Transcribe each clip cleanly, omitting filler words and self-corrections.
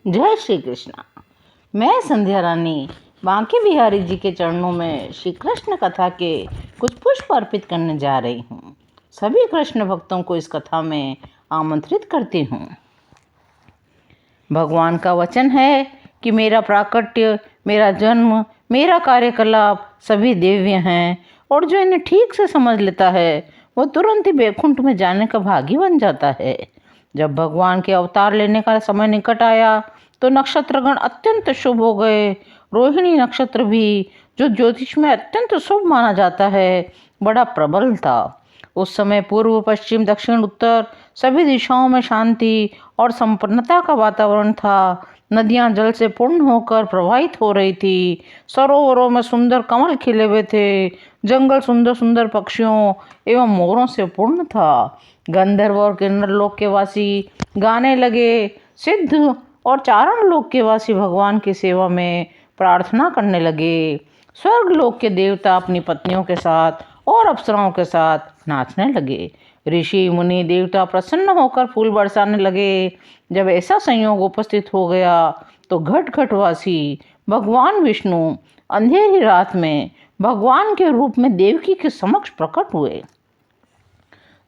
जय श्री कृष्ण। मैं संध्या रानी बांके बिहारी जी के चरणों में श्री कृष्ण कथा के कुछ पुष्प अर्पित करने जा रही हूँ। सभी कृष्ण भक्तों को इस कथा में आमंत्रित करती हूँ। भगवान का वचन है कि मेरा प्राकट्य, मेरा जन्म, मेरा कार्यकलाप सभी दिव्य हैं और जो इन्हें ठीक से समझ लेता है वो तुरंत ही बैकुंठ में जाने का भागी बन जाता है। जब भगवान के अवतार लेने का समय निकट आया तो नक्षत्रगण अत्यंत शुभ हो गए। रोहिणी नक्षत्र भी, जो ज्योतिष में अत्यंत शुभ माना जाता है, बड़ा प्रबल था। उस समय पूर्व, पश्चिम, दक्षिण, उत्तर सभी दिशाओं में शांति और संपन्नता का वातावरण था। नदियां जल से पूर्ण होकर प्रवाहित हो रही थी। सरोवरों में सुंदर कमल खिले हुए थे। जंगल सुंदर सुंदर पक्षियों एवं मोरों से पूर्ण था। गंधर्व और किन्नर लोक के वासी गाने लगे। सिद्ध और चारण लोक के वासी भगवान की सेवा में प्रार्थना करने लगे। स्वर्ग लोक के देवता अपनी पत्नियों के साथ और अप्सराओं के साथ नाचने लगे। ऋषि मुनि देवता प्रसन्न होकर फूल बरसाने लगे। जब ऐसा संयोग उपस्थित हो गया तो घट घटवासी भगवान विष्णु अंधेरी रात में भगवान के रूप में देवकी के समक्ष प्रकट हुए,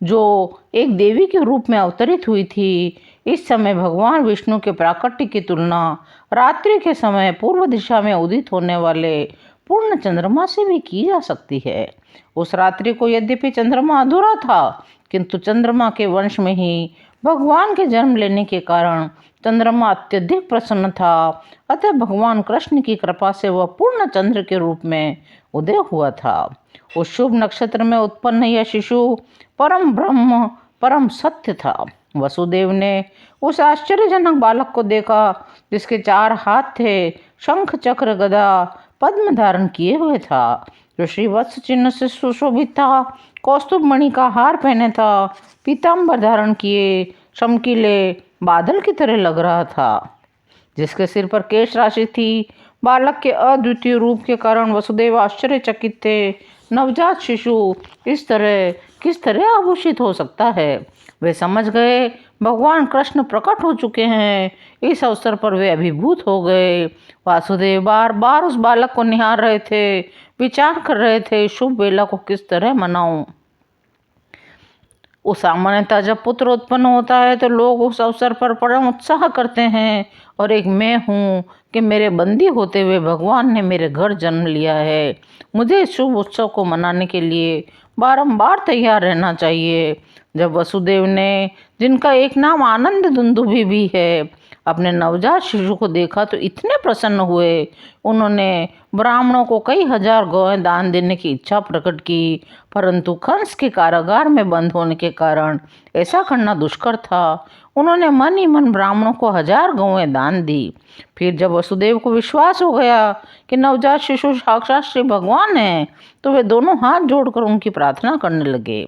जो एक देवी के रूप में अवतरित हुई थी। इस समय भगवान विष्णु के प्राकट्य की तुलना रात्रि के समय पूर्व दिशा में उदित होने वाले पूर्ण चंद्रमा से भी की जा सकती है। उस रात्रि को यद्यपि चंद्रमा अधूरा था, किंतु चंद्रमा के वंश में ही भगवान के जन्म लेने के कारण चंद्रमा अत्यधिक प्रसन्न था। अतः भगवान कृष्ण की कृपा से वह पूर्ण चंद्र के रूप में उदय हुआ था। उस शुभ नक्षत्र में उत्पन्न यह शिशु परम ब्रह्म, परम सत्य था। वसुदेव ने उस आश्चर्यजनक बालक को देखा जिसके 4 हाथ थे, शंख चक्र गदा पद्म धारण किए हुए था, जो श्रीवत्स चिन्ह से सुशोभित था, कौस्तुभ मणि का हार पहने था, पीताम्बर धारण किए चमकीले बादल की तरह लग रहा था, जिसके सिर पर केश राशि थी। बालक के अद्वितीय रूप के कारण वसुदेव आश्चर्यचकित थे। नवजात शिशु किस तरह आभूषित हो सकता है। वे समझ गए भगवान कृष्ण प्रकट हो चुके हैं। इस अवसर पर वे अभिभूत हो गए। वासुदेव बार बार उस बालक को निहार रहे थे, विचार कर रहे थे शुभ वेला को किस तरह मनाऊं। उस सामान्यतः जब पुत्र उत्पन्न होता है तो लोग उस अवसर पर परम उत्साह करते हैं, और एक मैं हूँ कि मेरे बंदी होते हुए भगवान ने मेरे घर जन्म लिया है। मुझे इस शुभ उत्सव को मनाने के लिए बारंबार तैयार रहना चाहिए। जब वसुदेव ने, जिनका एक नाम आनंद दुंदुभि भी है, अपने नवजात शिशु को देखा तो इतने प्रसन्न हुए, उन्होंने ब्राह्मणों को कई हजार गौएं दान देने की इच्छा प्रकट की, परंतु कंस के कारागार में बंद होने के कारण ऐसा करना दुष्कर था। उन्होंने मन ही मन ब्राह्मणों को 1000 गौएं दान दी। फिर जब वसुदेव को विश्वास हो गया कि नवजात शिशु साक्षात श्री भगवान हैं, तो वे दोनों हाथ जोड़कर उनकी प्रार्थना करने लगे।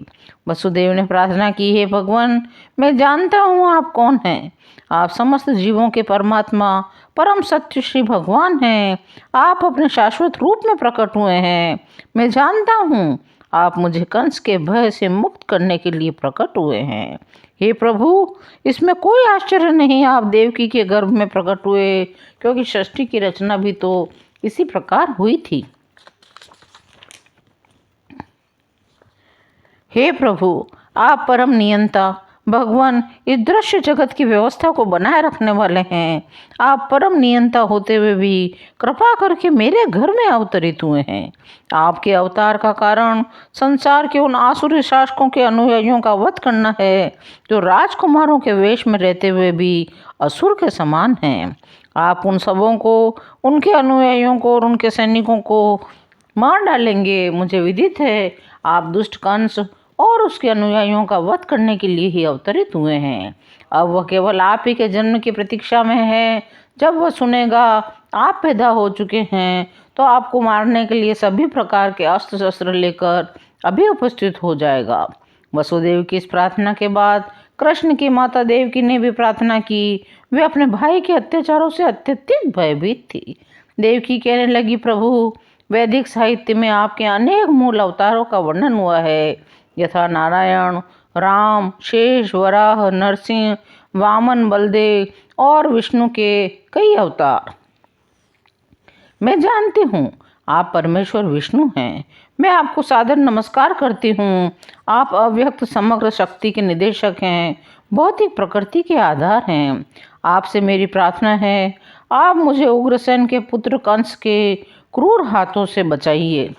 वसुदेव ने प्रार्थना की, हे भगवान, मैं जानता हूँ आप कौन हैं। आप समस्त जीवों के परमात्मा, परम सत्य श्री भगवान हैं। आप अपने शाश्वत रूप में प्रकट हुए हैं। मैं जानता हूँ आप मुझे कंस के भय से मुक्त करने के लिए प्रकट हुए हैं। हे प्रभु, इसमें कोई आश्चर्य नहीं आप देवकी के गर्भ में प्रकट हुए, क्योंकि सृष्टि की रचना भी तो इसी प्रकार हुई थी। हे प्रभु, आप परम नियंता भगवान इस दृश्य जगत की व्यवस्था को बनाए रखने वाले हैं। आप परम नियंता होते हुए भी कृपा करके मेरे घर में अवतरित हुए हैं। आपके अवतार का कारण संसार के उन आसुरी शासकों के अनुयायियों का वध करना है, जो राजकुमारों के वेश में रहते हुए भी असुर के समान हैं। आप उन सबों को, उनके अनुयायियों को और उनके सैनिकों को मार डालेंगे। मुझे विदित है आप दुष्ट कंस और उसके अनुयायियों का वध करने के लिए ही अवतरित हुए हैं। अब वह केवल आप ही के जन्म की प्रतीक्षा में है। जब वह सुनेगा आप पैदा हो चुके हैं, तो आपको मारने के लिए सभी प्रकार के अस्त्र शस्त्र लेकर अभी उपस्थित हो जाएगा। वसुदेव की इस प्रार्थना के बाद कृष्ण की माता देवकी ने भी प्रार्थना की। वे अपने भाई के अत्याचारों से अत्यधिक भयभीत थी। देवकी कहने लगी, प्रभु, वैदिक साहित्य में आपके अनेक मूल अवतारों का वर्णन हुआ है, यथा नारायण, राम, शेष, वराह, नरसिंह, वामन, बलदेव और विष्णु के कई अवतार। मैं जानती हूँ आप परमेश्वर विष्णु हैं। मैं आपको सादर नमस्कार करती हूँ। आप अव्यक्त समग्र शक्ति के निदेशक हैं, भौतिक प्रकृति के आधार हैं। आपसे मेरी प्रार्थना है, आप मुझे उग्रसेन के पुत्र कंस के क्रूर हाथों से बचाइए।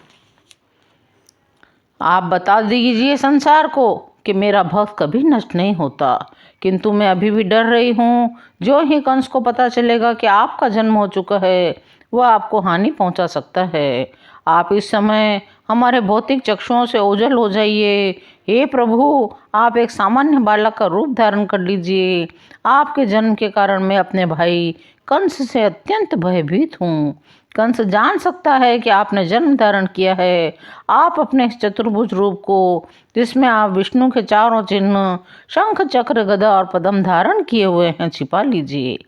आप बता दीजिए संसार को कि मेरा भक्त कभी नष्ट नहीं होता, किंतु मैं अभी भी डर रही हूँ। जो ही कंस को पता चलेगा कि आपका जन्म हो चुका है, वह आपको हानि पहुँचा सकता है। आप इस समय हमारे भौतिक चक्षुओं से ओझल हो जाइए। हे प्रभु, आप एक सामान्य बालक का रूप धारण कर लीजिए। आपके जन्म के कारण मैं अपने भाई कंस से अत्यंत भयभीत हूँ। कंस जान सकता है कि आपने जन्म धारण किया है। आप अपने इस चतुर्भुज रूप को, जिसमें आप विष्णु के चारों चिन्ह शंख चक्र गदा और पद्म धारण किए हुए हैं, छिपा लीजिए।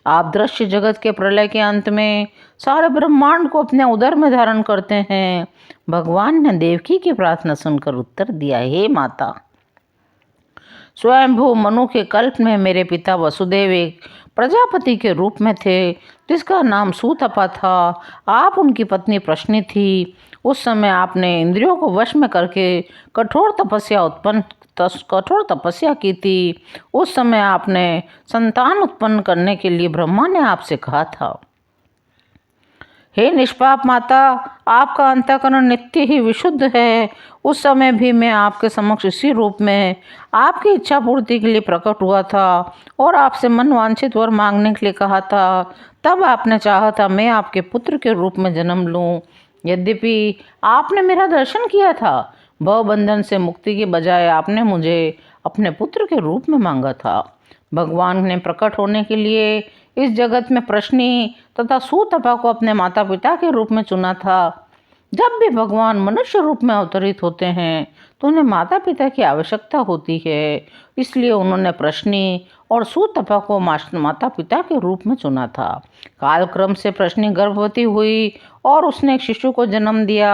आप दृश्य जगत के प्रलय के अंत में सारे ब्रह्मांड को अपने उदर में धारण करते हैं। भगवान ने देवकी की प्रार्थना सुनकर उत्तर दिया, हे माता, स्वयंभू मनु के कल्प में मेरे पिता वसुदेव एक प्रजापति के रूप में थे, जिसका नाम सूतपा था। आप उनकी पत्नी प्रश्नि थी। उस समय आपने इंद्रियों को वश में करके कठोर तपस्या की थी। उस समय आपने संतान उत्पन्न करने के लिए ब्रह्मा ने आपसे कहा था, हे निष्पाप माता, आपका अंतःकरण नित्य ही विशुद्ध है। उस समय भी मैं आपके समक्ष इसी रूप में आपकी इच्छा पूर्ति के लिए प्रकट हुआ था और आपसे मन वांछित वर मांगने के लिए कहा था। तब आपने चाहा था मैं आपके पुत्र के रूप में जन्म लूं। यद्यपि आपने मेरा दर्शन किया था, भवबंधन से मुक्ति के बजाय आपने मुझे अपने पुत्र के रूप में मांगा था। भगवान ने प्रकट होने के लिए इस जगत में प्रश्नि तथा सूतपा को अपने माता पिता के रूप में चुना था। जब भी भगवान मनुष्य रूप में अवतरित होते हैं तो उन्हें माता पिता की आवश्यकता होती है, इसलिए उन्होंने प्रश्नि और सूतपा को माता पिता के रूप में चुना था। कालक्रम से प्रश्नि गर्भवती हुई और उसने एक शिशु को जन्म दिया।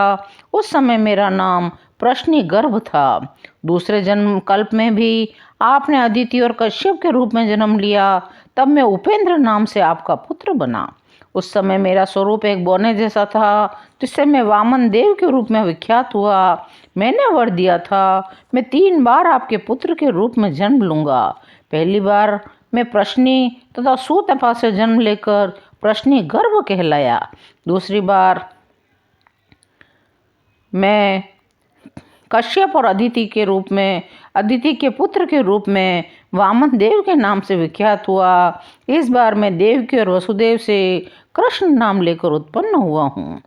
उस समय मेरा नाम प्रश्नि गर्भ था। दूसरे जन्म कल्प में भी आपने अदिति और कश्यप के रूप में जन्म लिया। तब मैं उपेंद्र नाम से आपका पुत्र बना। उस समय मेरा स्वरूप एक बौने जैसा था, जिससे मैं वामन देव के रूप में विख्यात हुआ। मैंने वर दिया था, मैं 3 बार आपके पुत्र के रूप में जन्म लूंगा। पहली बार मैं प्रश्नि तथा सूतपा से जन्म लेकर प्रश्नि गर्भ कहलाया। दूसरी बार मैं कश्यप और अदिति के पुत्र के रूप में वामन देव के नाम से विख्यात हुआ। इस बार मैं देवकी और वसुदेव से कृष्ण नाम लेकर उत्पन्न हुआ हूँ।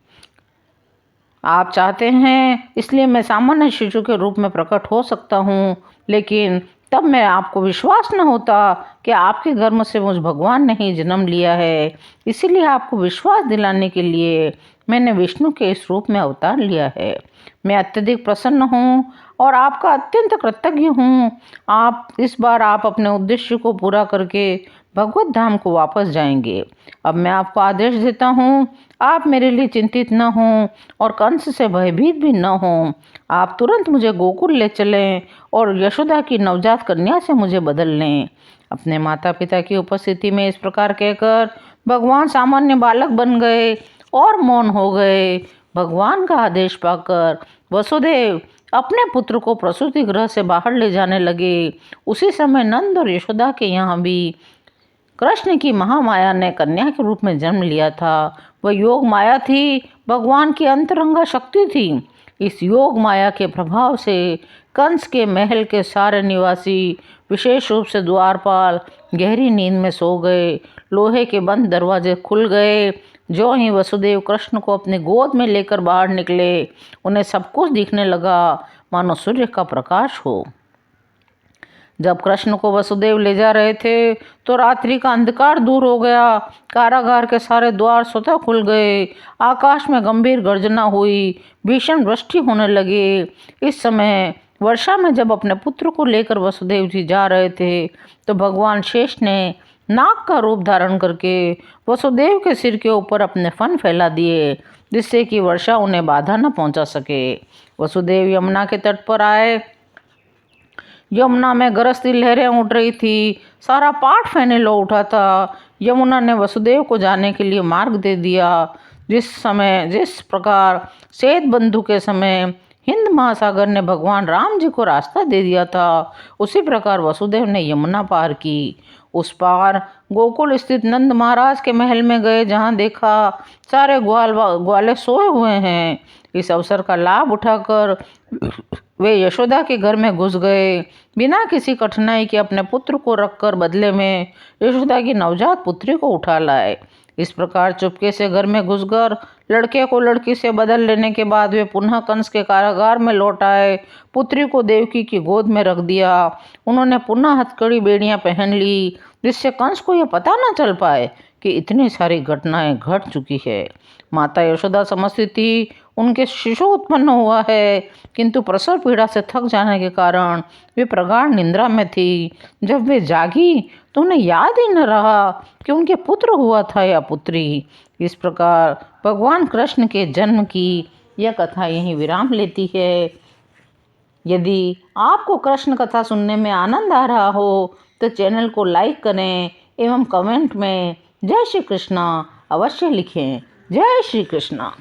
आप चाहते हैं इसलिए मैं सामान्य शिशु के रूप में प्रकट हो सकता हूँ, लेकिन तब मैं आपको विश्वास न होता कि आपके गर्भ से मुझ भगवान ने ही जन्म लिया है। इसीलिए आपको विश्वास दिलाने के लिए मैंने विष्णु के इस रूप में अवतार लिया है। मैं अत्यधिक प्रसन्न हूँ और आपका अत्यंत कृतज्ञ हूँ। इस बार आप अपने उद्देश्य को पूरा करके भगवत धाम को वापस जाएंगे। अब मैं आपको आदेश देता हूँ, आप मेरे लिए चिंतित न हों और कंस से भयभीत भी न हों। आप तुरंत मुझे गोकुल ले चलें और यशोदा की नवजात कन्या से मुझे बदल लें। अपने माता पिता की उपस्थिति में इस प्रकार कहकर भगवान सामान्य बालक बन गए और मौन हो गए। भगवान का आदेश पाकर वसुदेव अपने पुत्र को प्रसूति गृह से बाहर ले जाने लगे। उसी समय नंद और यशोदा के यहाँ भी कृष्ण की महामाया ने कन्या के रूप में जन्म लिया था। वह योग माया थी, भगवान की अंतरंगा शक्ति थी। इस योग माया के प्रभाव से कंस के महल के सारे निवासी, विशेष रूप से द्वारपाल, गहरी नींद में सो गए। लोहे के बंद दरवाजे खुल गए। जो ही वसुदेव कृष्ण को अपनी गोद में लेकर बाहर निकले, उन्हें सब कुछ दिखने लगा मानो सूर्य का प्रकाश हो। जब कृष्ण को वसुदेव ले जा रहे थे तो रात्रि का अंधकार दूर हो गया। कारागार के सारे द्वार स्वतः खुल गए। आकाश में गंभीर गर्जना हुई, भीषण वृष्टि होने लगी। इस समय वर्षा में जब अपने पुत्र को लेकर वसुदेव जी जा रहे थे तो भगवान शेष ने नाग का रूप धारण करके वसुदेव के सिर के ऊपर अपने फन फैला दिए, जिससे कि वर्षा उन्हें बाधा न पहुंचा सके। वसुदेव यमुना के तट पर आए। यमुना में गरजती लहरें उठ रही थी, सारा पाठ फैने लो उठा था। यमुना ने वसुदेव को जाने के लिए मार्ग दे दिया। जिस प्रकार श्वेत बंधु के समय हिंद महासागर ने भगवान राम जी को रास्ता दे दिया था, उसी प्रकार वसुदेव ने यमुना पार की। उस पार गोकुल स्थित नंद महाराज के महल में गए, जहाँ देखा सारे ग्वाले सोए हुए हैं। इस अवसर का लाभ उठाकर वे यशोदा के घर में घुस गए। बिना किसी कठिनाई के अपने पुत्र को रखकर बदले में यशोदा की नवजात पुत्री को उठा लाए। इस प्रकार चुपके से घर में घुसकर लड़के को लड़की से बदल लेने के बाद वे पुनः कंस के कारागार में लौट आए। पुत्री को देवकी की गोद में रख दिया। उन्होंने पुनः हथकड़ी बेड़ियां पहन ली, जिससे कंस को यह पता न चल पाए कि इतनी सारी घटनाएं घट चुकी है। माता यशोदा समझती थी उनके शिशु उत्पन्न हुआ है, किंतु प्रसव पीड़ा से थक जाने के कारण वे प्रगाढ़ निंद्रा में थी। जब वे जागी तो उन्हें याद ही न रहा कि उनके पुत्र हुआ था या पुत्री। इस प्रकार भगवान कृष्ण के जन्म की यह कथा यहीं विराम लेती है। यदि आपको कृष्ण कथा सुनने में आनंद आ रहा हो तो चैनल को लाइक करें एवं कमेंट में जय श्री कृष्णा अवश्य लिखें। जय श्री कृष्णा।